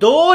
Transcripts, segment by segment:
2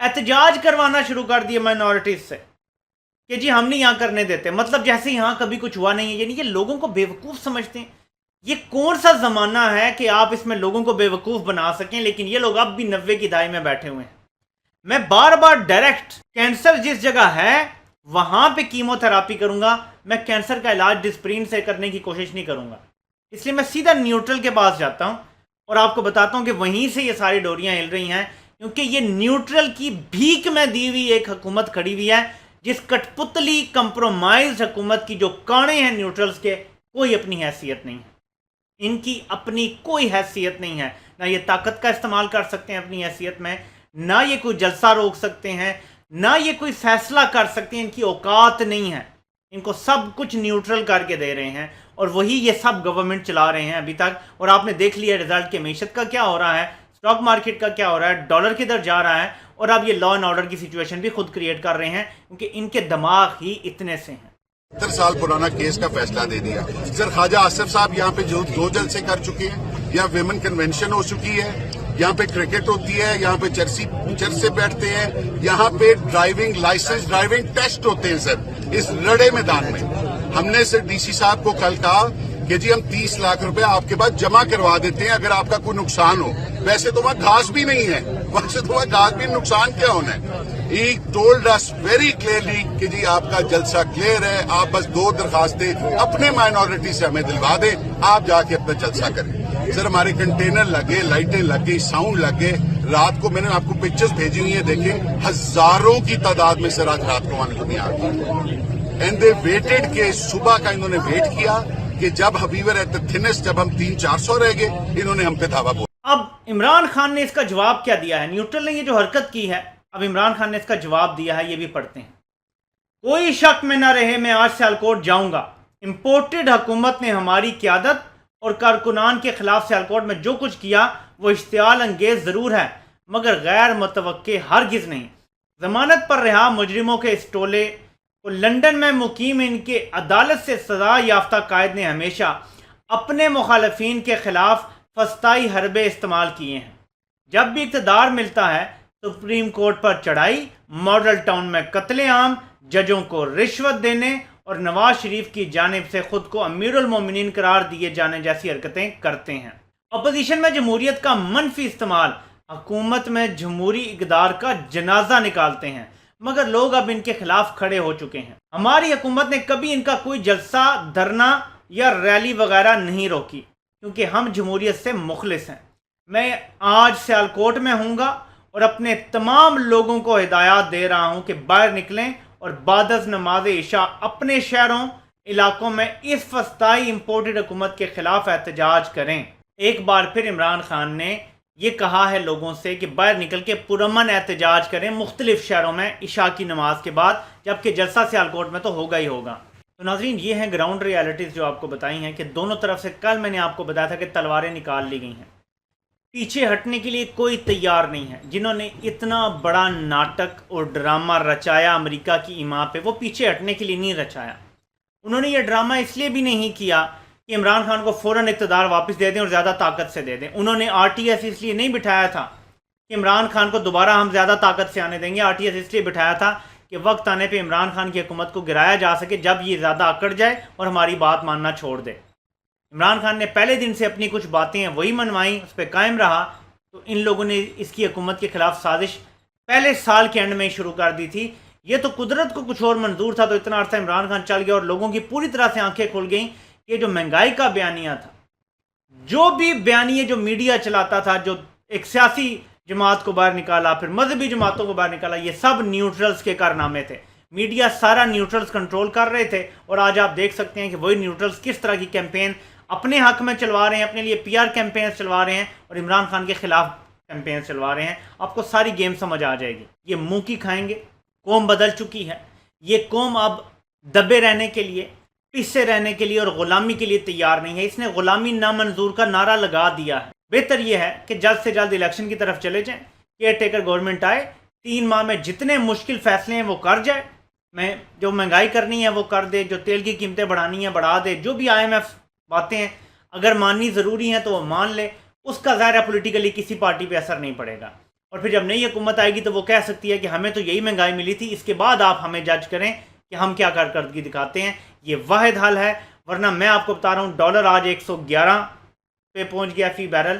احتجاج کروانا شروع کر دیا مائنورٹیز سے کہ جی ہم نہیں یہاں کرنے دیتے، مطلب جیسے یہاں کبھی کچھ ہوا نہیں ہے. یعنی یہ لوگوں کو بیوقوف سمجھتے ہیں. یہ کون سا زمانہ ہے کہ آپ اس میں لوگوں کو بیوقوف بنا سکیں؟ لیکن یہ لوگ اب بھی 90 کی دہائی میں بیٹھے ہوئے ہیں. میں بار بار ڈائریکٹ کینسر جس جگہ ہے وہاں پہ کیمو تھراپی کروں گا، میں کینسر کا علاج ڈسپرین سے کرنے کی کوشش نہیں کروں گا. اس لیے میں سیدھا نیوٹرل کے پاس جاتا ہوں اور آپ کو بتاتا ہوں کہ وہیں سے یہ ساری ڈوریاں ہل رہی ہیں، کیونکہ یہ نیوٹرل کی بھیک میں دی ہوئی ایک حکومت کھڑی ہوئی ہے، جس کٹ پتلی کمپرومائز حکومت کی جو کانے ہیں نیوٹرلز کے، کوئی اپنی حیثیت نہیں ہے. ان کی اپنی کوئی حیثیت نہیں ہے. نہ یہ طاقت کا استعمال کر سکتے ہیں اپنی حیثیت میں، نہ یہ کوئی جلسہ روک سکتے ہیں، نہ یہ کوئی فیصلہ کر سکتے ہیں. ان کی اوقات نہیں ہے. ان کو سب کچھ نیوٹرل کر کے دے رہے ہیں اور وہی یہ سب گورنمنٹ چلا رہے ہیں ابھی تک. اور آپ نے دیکھ لیا رزلٹ کہ معیشت کا کیا ہو رہا ہے، اسٹاک مارکیٹ کا کیا ہو رہا ہے، ڈالر کدھر جا رہا ہے. اور اب یہ لا اینڈ آرڈر کی سچویشن بھی خود کریٹ کر رہے ہیں، کیونکہ ان کے دماغ ہی اتنے سے ہیں. 70 سال پرانا کیس کا فیصلہ دے دیا. سر خواجہ آصف صاحب یہاں پہ جو 2 جلسے کر چکے ہیں، یہاں ویمن کنونشن ہو چکی ہے، یہاں پہ کرکٹ ہوتی ہے، یہاں پہ چرچے بیٹھتے ہیں، یہاں پہ ڈرائیونگ لائسنس ڈرائیونگ ٹیسٹ ہوتے ہیں. سر اس رڑے میدان میں ہم نے سر ڈی سی صاحب کو کل کہا کہ جی ہم 30 لاکھ روپے آپ کے پاس جمع کروا دیتے ہیں اگر آپ کا کوئی نقصان ہو. ویسے تو وہاں گھاس بھی نہیں ہے، ویسے تو وہاں گھاس بھی نقصان کیا ہونا ہے. He told us very clearly کہ جی آپ کا جلسہ کلیئر ہے، آپ بس 2 درخواستیں اپنے مائنورٹی سے ہمیں دلوا دیں، آپ جا کے اپنا جلسہ کریں. سر ہمارے کنٹینر لگے، لائٹیں لگ گئی، ساؤنڈ لگ گئے. رات کو میں نے آپ کو پکچرز بھیجی ہوئی ہیں، دیکھیں ہزاروں کی تعداد میں سر آج رات کو وہاں دنیا آ گئی. اینڈ دے ویٹڈ کہ صبح کا انہوں نے ویٹ کیا کہ جب حبیبر ایٹ دا تھنسٹ جب ہم 300-400 رہ گئے انہوں نے ہم پہ دھاوا بولا. اب عمران خان نے اس کا جواب کیا دیا ہے؟ نیوٹرل نے یہ جو حرکت کی ہے، اب عمران خان نے اس کا جواب دیا ہے، یہ بھی پڑھتے ہیں. کوئی شک میں نہ رہے میں آج سیالکوٹ جاؤں گا. امپورٹڈ حکومت نے ہماری قیادت اور کارکنان کے خلاف سیالکوٹ میں جو کچھ کیا وہ اشتعال انگیز ضرور ہے مگر غیر متوقع ہرگز نہیں. ضمانت پر رہا مجرموں کے اس ٹولے کو لندن میں مقیم ان کے عدالت سے سزا یافتہ قائد نے ہمیشہ اپنے مخالفین کے خلاف فسطائی حربے استعمال کیے ہیں. جب بھی اقتدار ملتا ہے سپریم کورٹ پر چڑھائی، ماڈل ٹاؤن میں قتل عام، ججوں کو رشوت دینے اور نواز شریف کی جانب سے خود کو امیر المومنین قرار دیے جانے جیسی حرکتیں کرتے ہیں. اپوزیشن میں جمہوریت کا منفی استعمال، حکومت میں جمہوری اقدار کا جنازہ نکالتے ہیں مگر لوگ اب ان کے خلاف کھڑے ہو چکے ہیں. ہماری حکومت نے کبھی ان کا کوئی جلسہ، دھرنا یا ریلی وغیرہ نہیں روکی کیونکہ ہم جمہوریت سے مخلص ہیں. میں آج سیالکوٹ میں ہوں گا اور اپنے تمام لوگوں کو ہدایات دے رہا ہوں کہ باہر نکلیں اور بعد از نماز عشاء اپنے شہروں، علاقوں میں اس فسطائی امپورٹڈ حکومت کے خلاف احتجاج کریں. ایک بار پھر عمران خان نے یہ کہا ہے لوگوں سے کہ باہر نکل کے پرامن احتجاج کریں مختلف شہروں میں عشاء کی نماز کے بعد، جبکہ جلسہ سیالکوٹ میں تو ہوگا ہی ہوگا. تو ناظرین یہ ہیں گراؤنڈ ریالٹیز جو آپ کو بتائی ہیں کہ دونوں طرف سے کل میں نے آپ کو بتایا تھا کہ تلواریں نکال لی گئی ہیں. پیچھے ہٹنے کے لیے کوئی تیار نہیں ہے. جنہوں نے اتنا بڑا ناٹک اور ڈرامہ رچایا امریکہ کی ایما پہ، وہ پیچھے ہٹنے کے لیے نہیں رچایا. انہوں نے یہ ڈرامہ اس لیے بھی نہیں کیا کہ عمران خان کو فوراً اقتدار واپس دے دیں اور زیادہ طاقت سے دے دیں. انہوں نے آر ٹی ایس اس لیے نہیں بٹھایا تھا کہ عمران خان کو دوبارہ ہم زیادہ طاقت سے آنے دیں گے. آر ٹی ایس اس لیے بٹھایا تھا کہ وقت آنے پہ عمران خان کی حکومت کو گرایا جا سکے جب یہ زیادہ اکڑ جائے اور ہماری بات ماننا چھوڑ دے. عمران خان نے پہلے دن سے اپنی کچھ باتیں ہیں وہی منوائیں، اس پہ قائم رہا، تو ان لوگوں نے اس کی حکومت کے خلاف سازش پہلے سال کے اینڈ میں شروع کر دی تھی. یہ تو قدرت کو کچھ اور منظور تھا تو اتنا عرصہ عمران خان چل گیا اور لوگوں کی پوری طرح سے آنکھیں کھل گئیں. یہ جو مہنگائی کا بیانیہ تھا، جو بھی بیانیہ جو میڈیا چلاتا تھا، جو ایک سیاسی جماعت کو باہر نکالا، پھر مذہبی جماعتوں کو باہر نکالا، یہ سب نیوٹرلز کے کارنامے تھے. میڈیا سارا نیوٹرلز کنٹرول کر رہے تھے اور آج آپ دیکھ سکتے ہیں کہ وہی نیوٹرلز کس طرح کی کیمپین اپنے حق میں چلوا رہے ہیں، اپنے لیے پی آر کیمپین چلوا رہے ہیں اور عمران خان کے خلاف کیمپین چلوا رہے ہیں. آپ کو ساری گیم سمجھ آ جائے گی. یہ منہ کی کھائیں گے. قوم بدل چکی ہے. یہ قوم اب دبے رہنے کے لیے، پسے رہنے کے لیے اور غلامی کے لیے تیار نہیں ہے. اس نے غلامی نامنظور کا نعرہ لگا دیا ہے. بہتر یہ ہے کہ جلد سے جلد الیکشن کی طرف چلے جائیں، کیئر ٹیکر گورنمنٹ آئے، 3 ماہ میں جتنے مشکل فیصلے ہیں وہ کر جائے. میں جو مہنگائی کرنی ہے وہ کر دے، جو تیل کی قیمتیں بڑھانی ہیں بڑھا دے، جو بھی آئی ایم ایف باتیں ہیں اگر ماننی ضروری ہیں تو وہ مان لے. اس کا ظاہر ہے پولیٹیکلی کسی پارٹی پہ اثر نہیں پڑے گا. اور پھر جب نئی حکومت آئے گی تو وہ کہہ سکتی ہے کہ ہمیں تو یہی مہنگائی ملی تھی، اس کے بعد آپ ہمیں جج کریں کہ ہم کیا کارکردگی دکھاتے ہیں۔ یہ واحد حل ہے، ورنہ میں آپ کو بتا رہا ہوں ڈالر آج 111 پہ پہنچ گیا فی بیرل،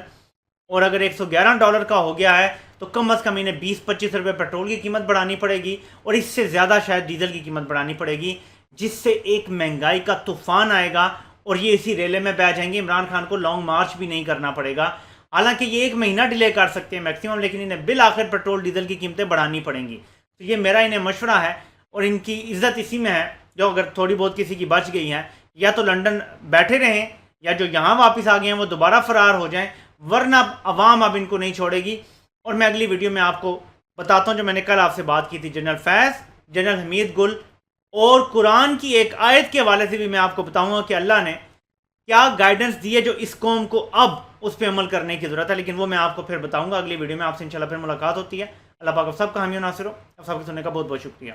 اور اگر 111 ڈالر کا ہو گیا ہے تو کم از کم انہیں 20-25 روپے پیٹرول کی قیمت بڑھانی پڑے گی، اور اس سے زیادہ شاید ڈیزل کی قیمت بڑھانی پڑے گی، جس سے ایک مہنگائی کا طوفان آئے گا اور یہ اسی ریلے میں بہ جائیں گے۔ عمران خان کو لانگ مارچ بھی نہیں کرنا پڑے گا، حالانکہ یہ 1 مہینہ ڈیلے کر سکتے ہیں میکسیمم، لیکن انہیں بالآخر پیٹرول ڈیزل کی قیمتیں بڑھانی پڑیں گی۔ تو یہ میرا انہیں مشورہ ہے، اور ان کی عزت اسی میں ہے جو اگر تھوڑی بہت کسی کی بچ گئی ہے، یا تو لنڈن بیٹھے رہیں، یا جو یہاں واپس آ گئے ہیں وہ دوبارہ فرار ہو جائیں، ورنہ عوام اب ان کو نہیں چھوڑے گی۔ اور میں اگلی ویڈیو میں آپ کو بتاتا ہوں جو میں نے کل آپ سے بات کی تھی جنرل فیض، جنرل حمید گل، اور قرآن کی ایک آیت کے حوالے سے بھی میں آپ کو بتاؤں گا کہ اللہ نے کیا گائیڈنس دی ہے جو اس قوم کو اب اس پہ عمل کرنے کی ضرورت ہے، لیکن وہ میں آپ کو پھر بتاؤں گا اگلی ویڈیو میں۔ آپ سے انشاءاللہ پھر ملاقات ہوتی ہے۔ اللہ پاک آپ سب کا حامی و ناصر ہو۔ آپ سب کو سننے کا بہت بہت شکریہ۔